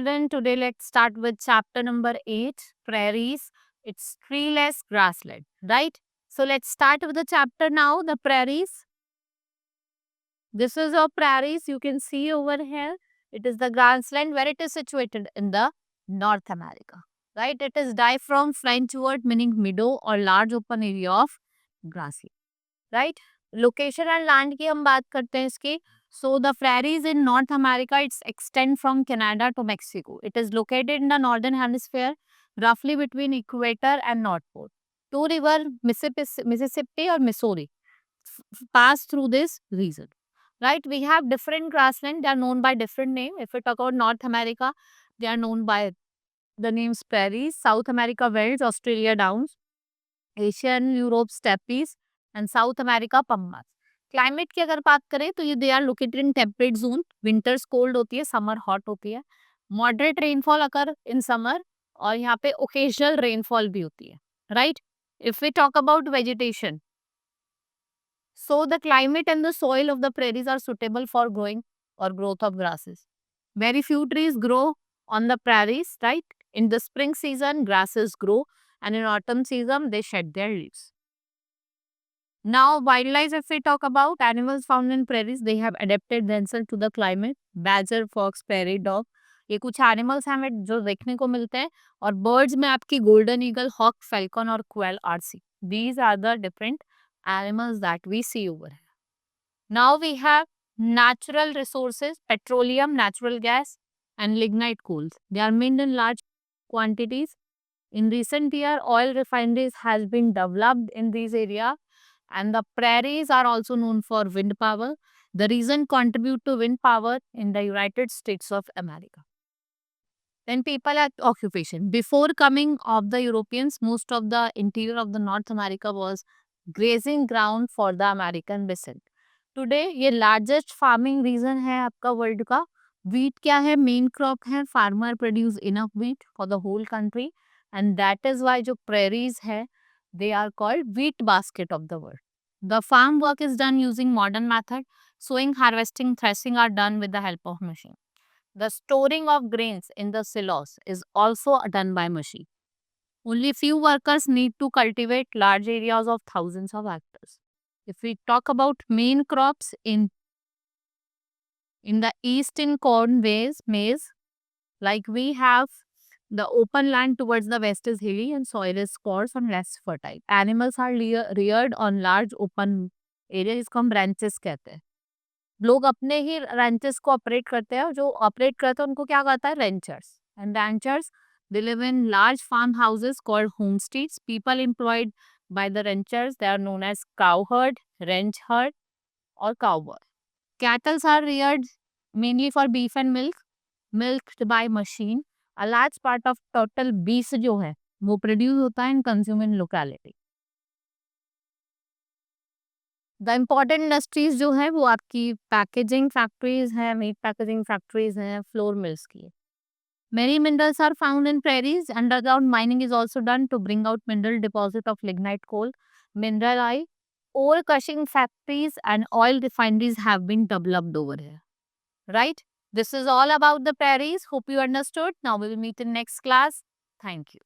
children, today let's start with chapter number 8, prairies. It's treeless grassland, right? So let's start with the chapter now, the prairies. This is our prairies. You can see over here. It is the grassland where it is situated in the North America, right? It is diaphragm French word meaning meadow or large open area of grassland, right? Location and land की हम बात करते हैं इसकी. So the prairies in North America, it's extend from Canada to Mexico. It is located in the northern hemisphere, roughly between equator and North Pole. Two river Mississippi or Missouri pass through this region. Right? We have different grassland. They are known by different name. If we talk about North America, they are known by the names prairies. South America velds, Australia downs, Asian Europe steppes, and South America pampas. Climate की अगर बात करें तो ये they are located in temperate zone. Winters cold होती है, summer hot होती है. Moderate rainfall occur in summer और यहाँ पे ओकेजनल रेनफॉल भी होती है. Right. If we talk about vegetation, so the climate and the soil of the prairies are suitable for growing or growth of grasses. Very few trees grow on the prairies, right? In the spring season, grasses grow, and in autumn season, they shed their leaves. Now, wildlife, if we talk about animals found in prairies, they have adapted themselves to the climate. Badger, fox, prairie dog. ये कुछ animals हैं जो देखने को मिलते हैं. और birds में आपकी गोल्डन ईगल, हॉक, फैल्कन और quail are seen. These are the different animals that we see over here. Now we have natural resources, petroleum, natural gas, and lignite coals. They are mined in large quantities. In recent year, oil refineries has been developed in these areas, and the prairies are also known for wind power. The region contribute to wind power in the United States of America. Then people at occupation. Before coming of the Europeans, most of the interior of the North America was grazing ground for the American descent. Today ये largest farming region है आपका world का. Wheat क्या है, main crop है. Farmer produce enough wheat for the whole country, and that is why जो prairies है they are called wheat basket of the world. The farm work is done using modern method. Sowing, harvesting, threshing are done with the help of machine. The storing of grains in the silos is also done by machine. Only few workers need to cultivate large areas of thousands of hectares. If we talk about main crops in the eastern corn maize, like we have the open land towards the west is hilly and soil is coarse and less fertile. Animals are reared on large open area, इसको हम ranches कहते हैं. लोग अपने ही ranchers को operate करते हैं, और जो ऑपरेट करते हैं उनको क्या कहता है, ranchers. And ranchers they live in large farm houses called homesteads. People employed by the ranchers, they are known as cow herd, ranch herd और cowboy. Cattles are reared mainly for beef and milk, milked by machine. A large part of total beef जो है वो produce होता है in consume in locality. The important industries जो है वो आपकी पैकेजिंग फैक्ट्रीज हैं, मीट पैकेजिंग फैक्ट्रीज हैं, फ्लोर मिल्स की. Many minerals are found in prairies. Underground mining is also done to bring out mineral deposit of lignite coal, mineralized. Ore crushing factories and oil refineries have been developed over here. Right? This is all about the prairies. Hope you understood. Now we will meet in next class. Thank you.